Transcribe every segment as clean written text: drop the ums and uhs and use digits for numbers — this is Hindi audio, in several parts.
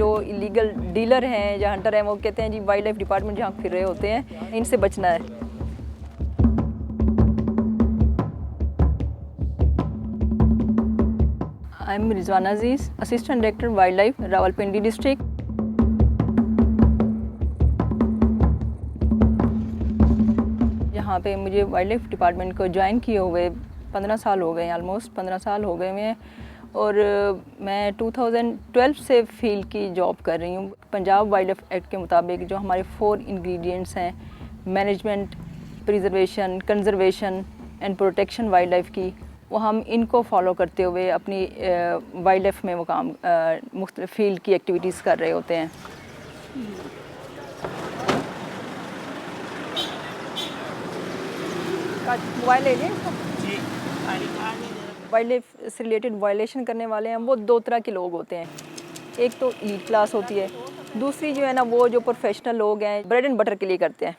जो इलीगल डीलर हैं या हंटर हैं वो कहते हैं जी वाइल्ड लाइफ डिपार्टमेंट जहाँ फिर रहे होते हैं इनसे बचना है। I am Rizwana Aziz, assistant director wild life, Rawalpindi district. यहाँ पे मुझे वाइल्ड लाइफ डिपार्टमेंट को ज्वाइन किए हुए 15 साल हो गए हैं, ऑलमोस्ट 15 साल हो गए हैं। और मैं 2012 से फील्ड की जॉब कर रही हूँ। पंजाब वाइल्ड लाइफ एक्ट के मुताबिक जो हमारे 4 इंग्रेडिएंट्स हैं, management, preservation, conservation and protection wild life की, वो हम इनको फॉलो करते हुए अपनी वाइल्ड लाइफ में वो काम मुख्तलिफ फील्ड की एक्टिविटीज़ कर रहे होते हैं। मोबाइल ले लें। वाइल्ड लाइफ से रिलेटेड वायलेशन करने वाले हैं वो 2 तरह के लोग होते हैं। एक तो एलीट क्लास होती है, दूसरी जो है ना वो जो प्रोफेशनल लोग हैं, ब्रेड एंड बटर के लिए करते हैं।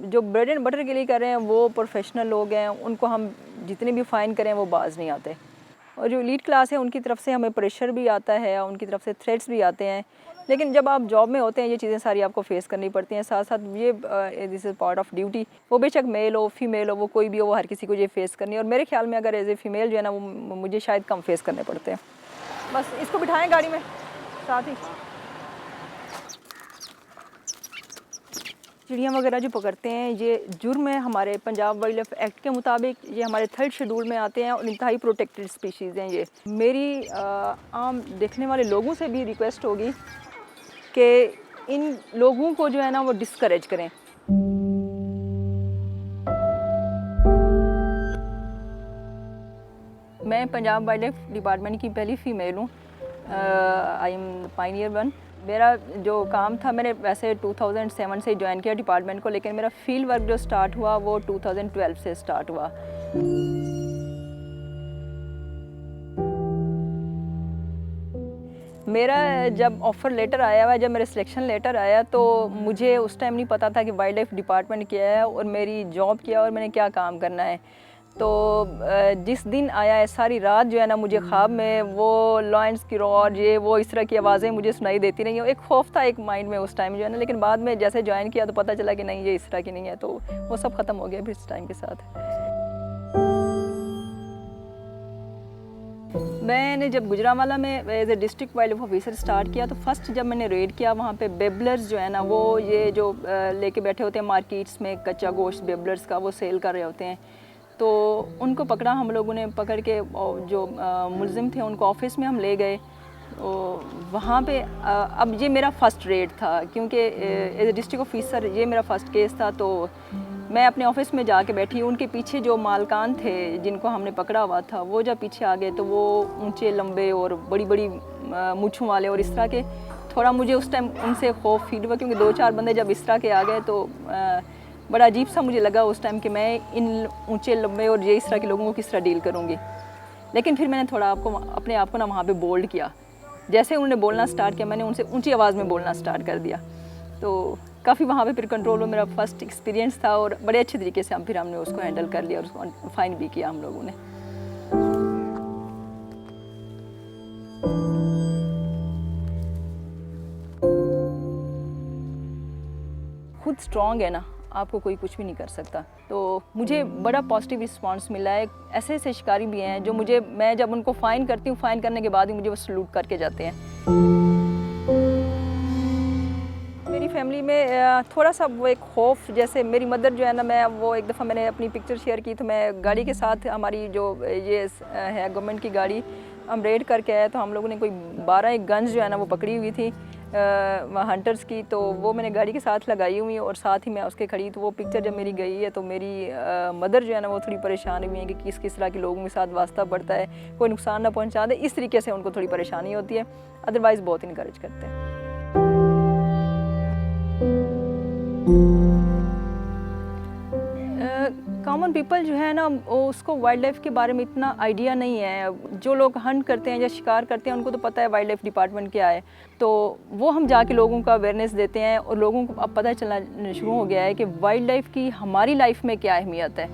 जो ब्रेड एंड बटर के लिए कर रहे हैं वो प्रोफेशनल लोग हैं, उनको हम जितने भी फ़ाइन करें वो बाज नहीं आते। और जो एलीट क्लास है उनकी तरफ से हमें प्रेशर भी आता है, उनकी तरफ से थ्रेट्स भी आते हैं। लेकिन जब आप जॉब में होते हैं ये चीज़ें सारी आपको फेस करनी पड़ती हैं। साथ साथ ये this is part of duty. वो बेशक मेल हो फीमेल हो, वो कोई भी हो, वो हर किसी को ये फेस करनी है। और मेरे ख्याल में अगर एज ए फीमेल जो है ना वो मुझे शायद कम फेस करने पड़ते हैं। बस इसको बिठाएं गाड़ी में साथ ही। चिड़ियाँ वगैरह जो पकड़ते हैं ये जुर्म है हमारे पंजाब वाइल्ड लाइफ एक्ट के मुताबिक। ये हमारे 3rd शेड्यूल में आते हैं और इंतहाई प्रोटेक्टेड स्पीशीज़ हैं ये। मेरी आम देखने वाले लोगों से भी रिक्वेस्ट होगी कि इन लोगों को जो है ना वो डिस्करेज करें। मैं पंजाब वाइल्ड लाइफ डिपार्टमेंट की पहली फ़ीमेल हूँ। I am Pioneer 1। मेरा जो काम था, मैंने वैसे 2007 से ज्वाइन किया डिपार्टमेंट को, लेकिन मेरा फील्ड वर्क जो स्टार्ट हुआ वो 2012 से स्टार्ट हुआ। मेरा जब ऑफ़र लेटर आया हुआ, जब मेरा सिलेक्शन लेटर आया तो मुझे उस टाइम नहीं पता था कि वाइल्ड लाइफ डिपार्टमेंट क्या है और मेरी जॉब क्या है और मैंने क्या काम करना है। तो जिस दिन आया है सारी रात जो है ना मुझे ख्वाब में वो लॉयंस की रोर, ये वो इस तरह की आवाज़ें मुझे सुनाई देती रही। एक खौफ था एक माइंड में उस टाइम जो है ना, लेकिन बाद में जैसे ज्वाइन किया तो पता चला कि नहीं ये इस तरह की नहीं है, तो वो सब ख़त्म हो गया फिर इस टाइम के साथ। मैंने जब गुजरांवाला में as a district wild life officer start किया तो फर्स्ट जब मैंने रेड किया वहाँ पे बेबलर्स जो है ना वो ये जो लेके बैठे होते हैं मार्केट्स में कच्चा गोश्त बेबलर्स का, वो सेल कर रहे होते हैं। तो उनको पकड़ा हम लोगों ने, पकड़ के जो मुलजिम थे उनको ऑफिस में हम ले गए। वहाँ पे अब ये मेरा फ़र्स्ट रेड था क्योंकि एज ए डिस्ट्रिक्ट ऑफिसर ये मेरा फ़र्स्ट केस था। तो मैं अपने ऑफिस में जाके बैठी, उनके पीछे जो मालकान थे जिनको हमने पकड़ा हुआ था वो जब पीछे आ गए तो वो ऊंचे लंबे और बड़ी बड़ी मूँछों वाले और इस तरह के, थोड़ा मुझे उस टाइम उनसे खौफ फील हुआ क्योंकि 2-4 बंदे जब इस तरह के आ गए तो बड़ा अजीब सा मुझे लगा उस टाइम कि मैं इन ऊंचे लंबे और ये इस तरह के लोगों को किस तरह डील करूँगी। लेकिन फिर मैंने थोड़ा अपने आप को ना वहाँ पे बोल्ड किया। जैसे उन्होंने बोलना स्टार्ट किया मैंने उनसे ऊंची आवाज़ में बोलना स्टार्ट कर दिया, तो काफ़ी वहाँ पे फिर कंट्रोल हो। मेरा फर्स्ट एक्सपीरियंस था और बड़े अच्छे तरीके से हमने उसको हैंडल कर लिया और उसको फाइन भी किया हम लोगों ने। खुद स्ट्रॉन्ग है ना, आपको कोई कुछ भी नहीं कर सकता। तो मुझे बड़ा पॉजिटिव रिस्पांस मिला है। ऐसे ऐसे शिकारी भी हैं जो मैं जब उनको फ़ाइन करती हूँ, फ़ाइन करने के बाद ही मुझे वो सलूट करके जाते हैं। मेरी फैमिली में थोड़ा सा वो एक खौफ, जैसे मेरी मदर जो है ना, मैं वो एक दफ़ा मैंने अपनी पिक्चर शेयर की तो मैं गाड़ी के साथ, हमारी जो ये है गवर्नमेंट की गाड़ी, हम रेड करके आए तो हम लोगों ने कोई 12 गन्स जो है ना वो पकड़ी हुई थी हंटर्स की, तो वो मैंने गाड़ी के साथ लगाई हुई और साथ ही मैं उसके खड़ी। तो वो पिक्चर जब मेरी गई है तो मेरी मदर जो है ना वो थोड़ी परेशान हुई है कि किस तरह के लोगों के साथ वास्ता पड़ता है, कोई नुकसान ना पहुंचा दे, इस तरीके से उनको थोड़ी परेशानी होती है। अदरवाइज़ बहुत इनकरेज करते हैं। कॉमन पीपल जो है ना उसको वाइल्ड लाइफ के बारे में इतना आइडिया नहीं है। जो लोग हंट करते हैं या शिकार करते हैं उनको तो पता है वाइल्ड लाइफ डिपार्टमेंट क्या है, तो वो हम जाके लोगों को अवेयरनेस देते हैं और लोगों को अब पता चलना शुरू हो गया है कि वाइल्ड लाइफ की हमारी लाइफ में क्या अहमियत है।